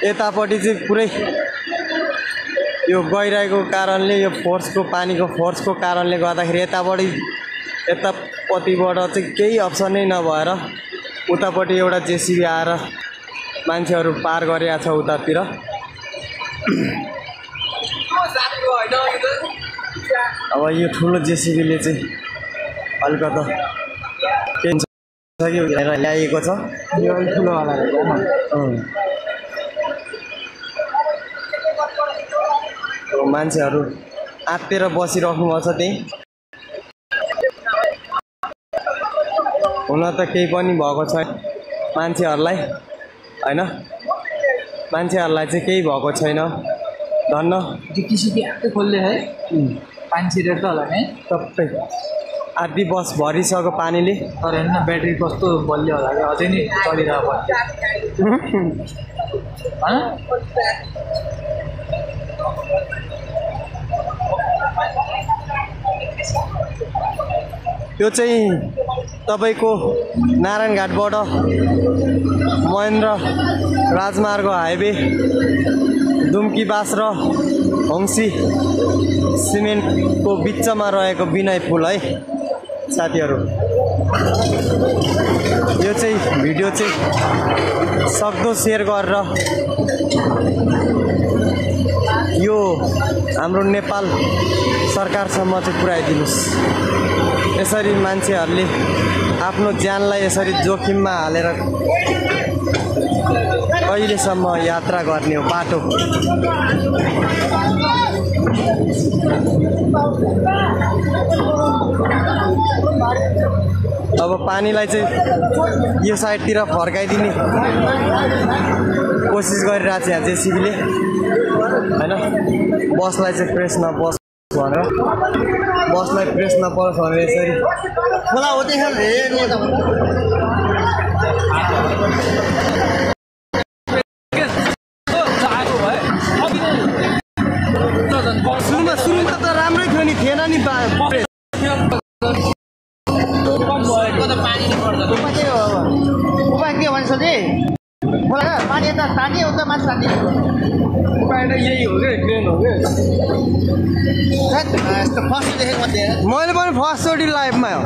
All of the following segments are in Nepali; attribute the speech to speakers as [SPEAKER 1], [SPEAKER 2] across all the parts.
[SPEAKER 1] यतापट्टि चाहिँ पुरै यो गइरहेको कारणले यो पानीको फोर्सको कारणले गर्दाखेरि यतापट्टिबाट चाहिँ केही अप्सन नै नभएर उतापट्टि एउटा जेसीबी आएर मान्छेहरू पार गरिरहेको छ उतातिर। अब यो ठुलो जेसीबीले चाहिँ अलिकता ल्याएको छ यो ठुलोवाला मान्छेहरू आत्तेर बसिराख्नु भएको छ त्यही। हुन त केही पनि भएको छैन मान्छेहरूलाई हैन, मान्छेहरूलाई चाहिँ केही भएको छैन। धन्न
[SPEAKER 2] किसिमले आत्ते खोल्ले है पानी छिरेर त होला नि
[SPEAKER 1] सबै आधी बस भरिसक्यो पानीले।
[SPEAKER 2] तर हेर्न ब्याट्री कस्तो बलियो होला कि अझै नि चलिरहेको
[SPEAKER 1] यो चाहिँ तपाईको नारायणघाटबाट महेन्द्र राजमार्ग हाइवे दुम्कीबास र हंसी सिमेन्टको बिचमा रहेको विनय पुल है साथीहरू। यो चाहिँ भिडियो चाहिँ सक्दो सेयर गरेर यो हाम्रो नेपाल सरकारसम्म चाहिँ पुर्याइदिनुस्। यसरी मान्छेहरूले आफ्नो ज्यानलाई यसरी जोखिममा हालेर कहिलेसम्म यात्रा गर्ने हो बाटो। अब पानीलाई चाहिँ यो साइडतिर फर्काइदिने कोसिस गरिरहेको छ यहाँ जेसीबीले हैन। बसलाई चाहिँ प्रेस नपरोस् भनेर, बसलाई प्रेस नपरोस् भनेर यसरी खोला हो त्यहाँ सुरुमा त राम्रै थियो नि, थिएन नि
[SPEAKER 2] पानी यता तानिए उता माथि तानिए
[SPEAKER 1] यही हो क्या ट्रेन हो क्या।
[SPEAKER 2] यस्तो फर्स्ट देखेको मात्रै
[SPEAKER 1] मैले पनि फर्स्टचोटि लाइफमा हो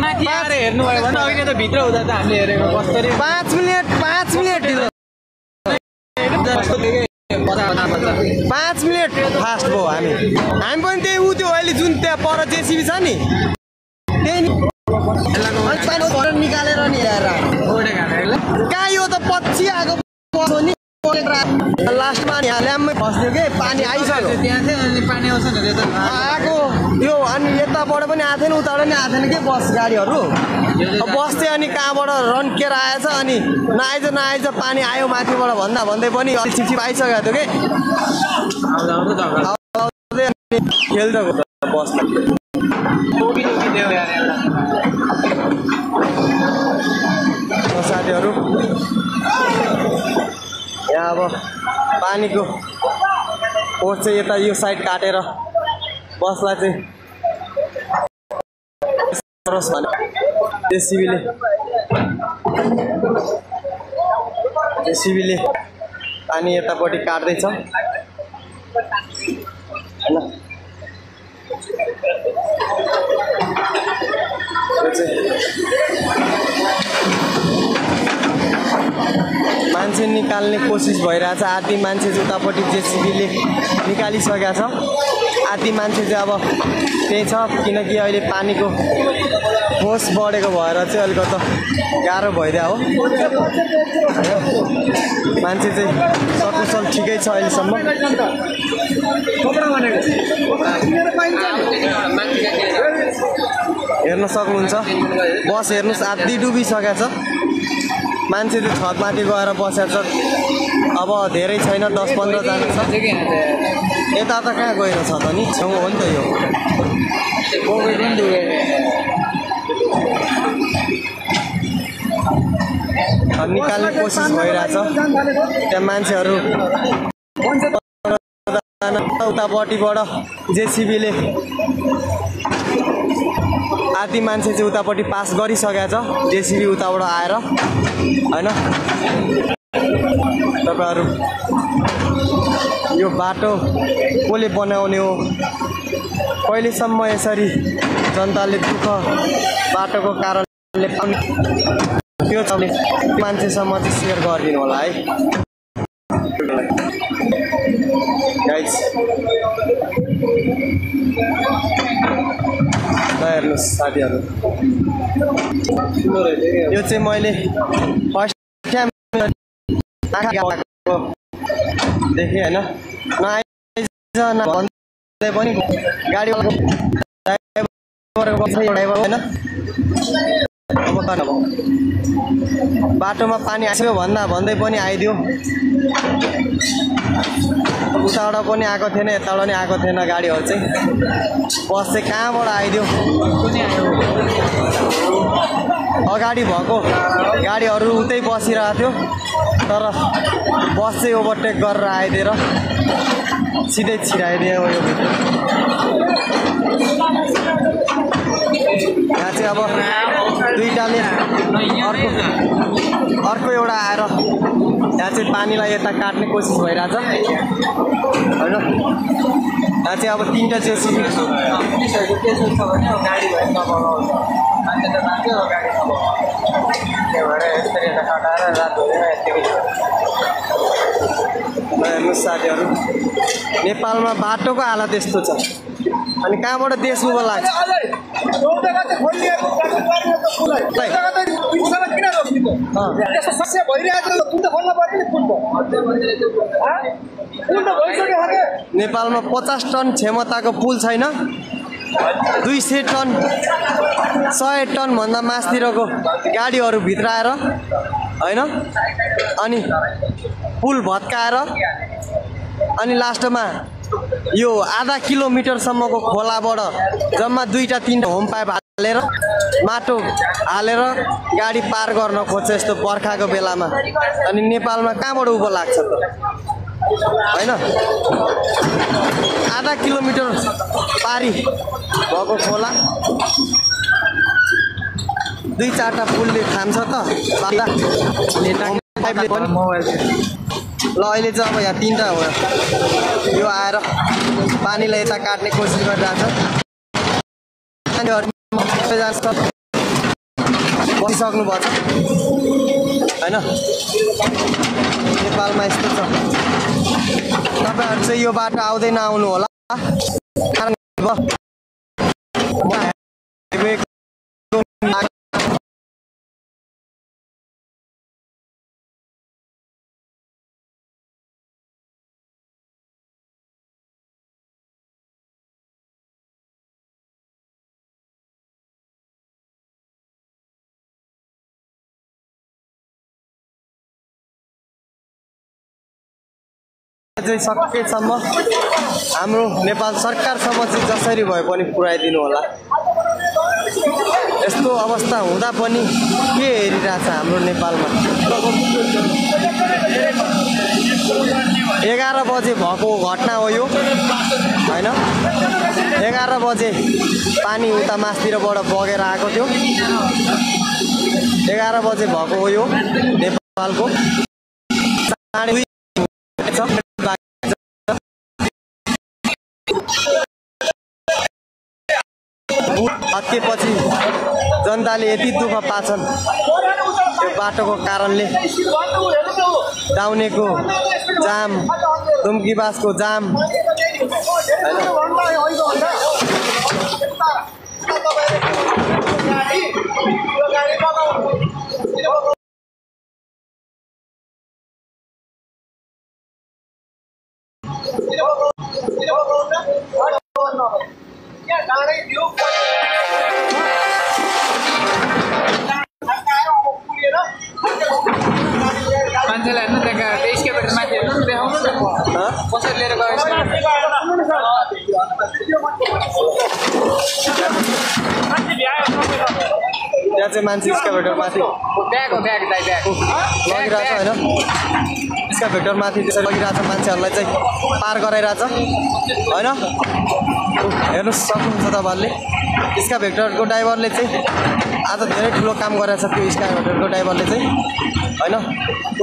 [SPEAKER 2] माथि आएर हेर्नुभयो भने अहिले त भित्र हुँदा त हामीले हेरेको कसरी
[SPEAKER 1] 5 मिनट 5 मिनट फास्ट भयो। हामी पनि त्यही उ त्यो अहिले जुन त्यहाँ पर जेसीबी छ नि त्यही निकालेर नि हेर कहाँ यो त पछि आएको लास्टमा ल्याम्मै फस्यो के पानी आइसक्यो
[SPEAKER 2] त्यहाँ चाहिँ अनि पानी आउँछ नि
[SPEAKER 1] आएको यो। अनि यताबाट पनि आएको थिएन उताबाट पनि आएको थिएन कि बस गाडीहरू। बस चाहिँ अनि कहाँबाट रन्केर आएछ अनि नआइज पानी आयो माथिबाट भन्दै पनि अलि छिपछिप आइसकेको थियो कि खेल्दो बस साथीहरू। यहाँ अब पानीको फोर्स चाहिँ यता यो साइड काटेर बसलाई चाहिँ जेसीबीले पानी यतापट्टि काट्दैछ हैन। मान्छे निकाल्ने कोसिस भइरहेछ। आधी मान्छे चाहिँ उतापट्टि जेसीबीले निकालिसकेको छ, आधी मान्छे चाहिँ अब त्यही छ किनकि अहिले पानीको फोर्स बढेको भएर चाहिँ अलिकति गाह्रो भइदियो हो। मान्छे चाहिँ सकुशल ठिकै छ अहिलेसम्म। हेर्न सक्नुहुन्छ बस हेर्नुहोस् आधी डुबिसकेको छ। मान्छे चाहिँ छतमाथि गएर बसेको छ। अब धेरै छैन 10-15 जना छ। यता त कहाँ गएर छ त नि छेउ हो नि त यो निकाल्ने कोसिस भइरहेछ। त्यहाँ मान्छेहरू उतापट्टिबाट जेसीबीले आधी मान्छे चाहिँ उतापट्टि पास गरिसकेको छ जेसीबी उताबाट आएर हैन तपाईहरु यो बाटो कसले बनाउने हो कहिलेसम्म यसरी जनताले दुःख बाटोको कारणले पाउने त्यो चाहिँ मान्छेसम्म चाहिँ शेयर गरिदिनु होला है गाइस हेर्नुहोस् साथीहरु यो चाहिँ मैले फर्स्ट टाइम देखेँ हैन भन्दै पनि गाडीवालाको ड्राइभर हैन अब बाटोमा पानी आइसक्यो भन्दै पनि आइदियो उताबाट पनि आएको थिएन यताबाट पनि आएको थिएन गाडीहरु चाहिँ बस चाहिँ कहाँबाट आइदियो अगाडि भएको गाडीहरु उतै बसिरहेको थियो तर बस चाहिँ ओभरटेक गरेर आइदिएर सिधै छिराइदियो यो यहाँ चाहिँ अब दुईटाले अर्को एउटा आएर यहाँ चाहिँ पानीलाई यता काट्ने कोसिस भइरहेछ हैन यहाँ चाहिँ अब तीनटा जेसीबी गाडी भएर नबगाउँछ मान्छे त मान्छे हो गाडी नबगाउँछ त्यही भएर यसरी यता काटाएर रात हुँदैन यतिकै हेर्नुहोस् साथीहरु नेपालमा बाटोको हालत यस्तो छ अनि कहाँबाट देश उभो लाग्छ नेपालमा 50 टन क्षमताको पुल छैन 200 टन 100 टन भन्दा मास्तिरको गाडीहरु भित्र आएर हैन अनि पुल भत्काएर अनि लास्टमा यो आधा किलोमिटर सम्मको खोलाबाट जम्मा 2-3 होम पाइप हालेर माटो हालेर गाडी पार गर्न खोज्छ यस्तो बर्खाको बेलामा अनि नेपालमा कहाँबाट उभो लाग्छ त हैन आधा किलोमिटर पारी भएको खोला 2-4टा पुलले खान्छ त पाइपले पनि ल अहिले चाहिँ अब यहाँ 3टा हो यो आएर पानीलाई यता काट्ने कोसिस गरिरहेछ बसिसक्नु भएको छ हैन नेपालमा यस्तो छ तपाईहरु चाहिँ यो बाटो आउँदै नआउनु होला कारण चाहिँ सकेसम्म हाम्रो नेपाल सरकारसम्म चाहिँ जसरी भए पनि पुर्याइदिनु होला यस्तो अवस्था हुँदा पनि के हेरिरहेछ हाम्रो नेपालमा 11 बजे भएको घटना हो यो हैन 11 बजे पानी उता मास्तिरबाट बगेर आएको थियो 11 बजे भएको हो यो नेपालको हत्केपछि जनताले यति दुःख पाछन् यो बाटोको कारणले दाउनेको जाम दुम्कीबासको जाम
[SPEAKER 2] मान्छेलाई हेर्नु त्यहाँ स्केपेटर माथि हेर्नु देखाउनु कसरी लिएर गयो
[SPEAKER 1] यहाँ चाहिँ मान्छे स्केपेटर माथि
[SPEAKER 2] ब्याग हो ब्याग दाइ ब्याग
[SPEAKER 1] लगिरहेछ हैन स्केपेटर माथि त्यसरी लगिरहेछ मान्छेहरूलाई चाहिँ पार गराइरहेछ हैन हेर्नु सक्नुहुन्छ तपाईहरुले स्का भेक्टरको ड्राइभरले चाहिँ आज धेरै ठुलो काम गरेछ त्यो स्का भेक्टरको ड्राइभरले चाहिँ हैन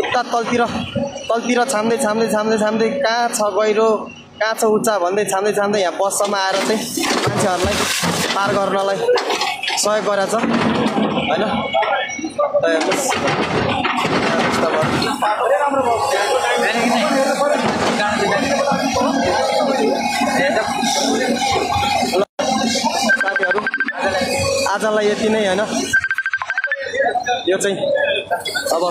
[SPEAKER 1] उता तलतिर छाम्दै कहाँ छ गहिरो कहाँ छ उच्चा भन्दै छाम्दै यहाँ बससम्म आएर चाहिँ मान्छेहरूलाई पार गर्नलाई सहयोग गरेछ हैन साथीहरू आजलाई यति नै हैन यो चाहिँ अब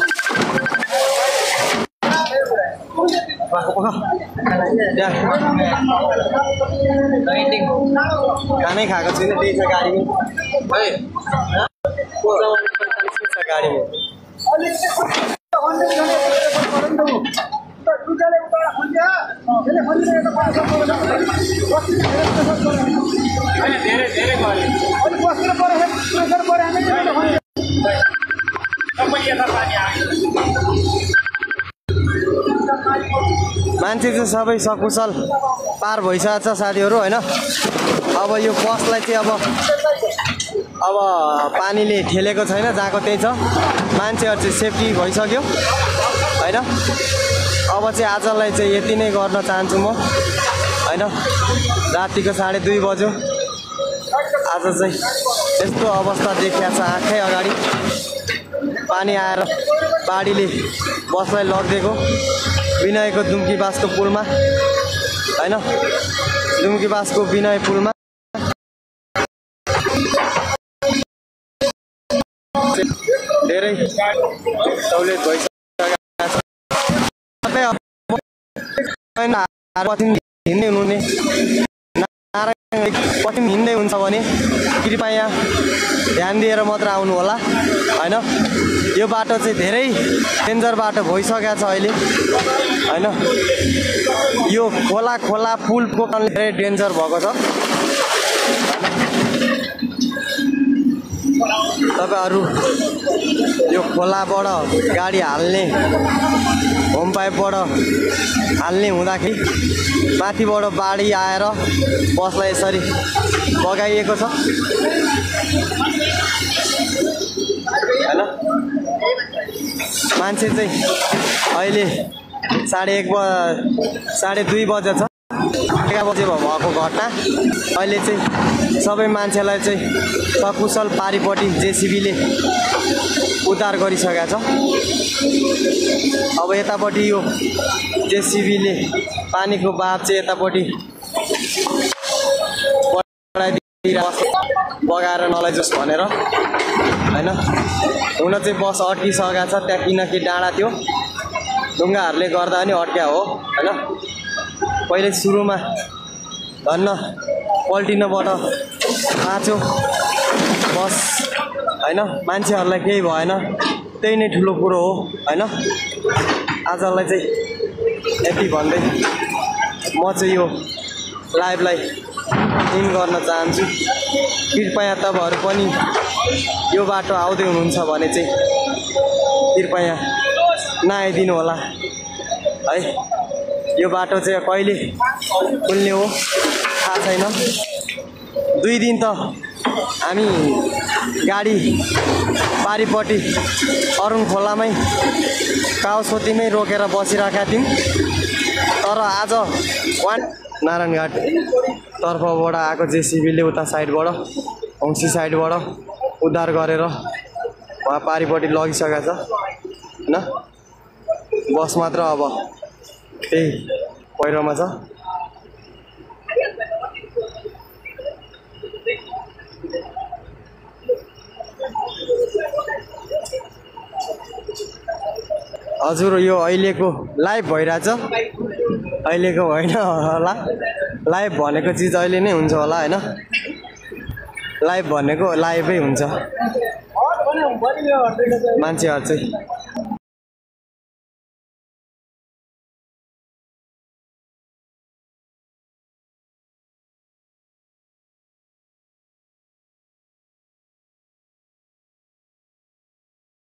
[SPEAKER 1] खानै खाएको छुइनँ त्यही छ गाडीमा गाडीमा मान्छे चाहिँ सबै सकुशल पार भइसकेको छ साथीहरू हैन अब यो बसलाई चाहिँ अब पानीले ठेलेको छैन जहाँको त्यही छ मान्छेहरू चाहिँ सेफ्टी भइसक्यो हैन अब चाहिँ आजलाई चाहिँ यति नै गर्न चाहन्छु म हैन रातिको 2:30 बज्यो आज चाहिँ यस्तो अवस्था देखिया छ आँखै अगाडि पानी आएर बाढीले बसलाई लगिदिएको विनयको दुम्कीबासको पुलमा हैन दुम्कीबासको विनय पुलमा धेरै सहुलियत भइसकेको छ हिँड्दै हुनुहुने कति हिँड्दै हुन्छ भने कृपया ध्यान दिएर मात्र आउनु होला हैन यो बाटो चाहिँ धेरै डेन्जर बाटो भइसकेको छ अहिले हैन यो खोला पुलको कारणले धेरै डेन्जर भएको छ तपाईहरु यो खोलाबाट गाडी हाल्ने होम पाइपबाट हाल्ने हुँदाखेरि माथिबाट बाढी आएर बसलाई यसरी बगाइएको छ हैन मान्छे चाहिँ अहिले 1:30 बजे छ 11 बजे भएको घटना अहिले चाहिँ सबै मान्छेलाई चाहिँ सकुशल पारिपट्टि जेसीबीले उद्धार गरिसकेको छ अब यतापट्टि यो जेसीबीले पानीको बहाव चाहिँ यतापट्टि बगाएर नलैजोस् भनेर हैन हुन चाहिँ बस अड्किसकेको छ त्यहाँ किनकि डाँडा थियो ढुङ्गाहरूले गर्दा पनि अड्क्या हो हैन पहिले सुरुमा धन्न पल्टिनबाट बाँच्यो बस हैन मान्छेहरूलाई केही भएन त्यही नै ठुलो कुरो हो हैन आजलाई चाहिँ यति भन्दै म चाहिँ यो लाइभलाई इन गर्न चाहन्छु कृपया तपाईहरु पनि यो बाटो आउँदै हुनुहुन्छ भने चाहिँ कृपया नआइदिनु होला है यो बाटो चाहिँ कहिले खुल्ने हो थाहा छैन 2 दिन त हामी गाडी पारिपट्टि अरुण खोलामै काउसोतीमै रोकेर बसिराखेका थियौं तर आज नारायणघाट तर्फबाट आएको जेसीबीले उता साइडबाट औंसी साइडबाट उद्धार गरेर वहाँ पारिपट्टि लगिसकेको छ हैन बस मात्र अब त्यही पहिरोमा छ हजुर यो अहिलेको लाइभ भइराछ अहिलेको होइन होला लाइभ भनेको चीज अहिले नै हुन्छ होला हैन लाइभ भनेको लाइभै हुन्छ मान्छेहरु चाहिँ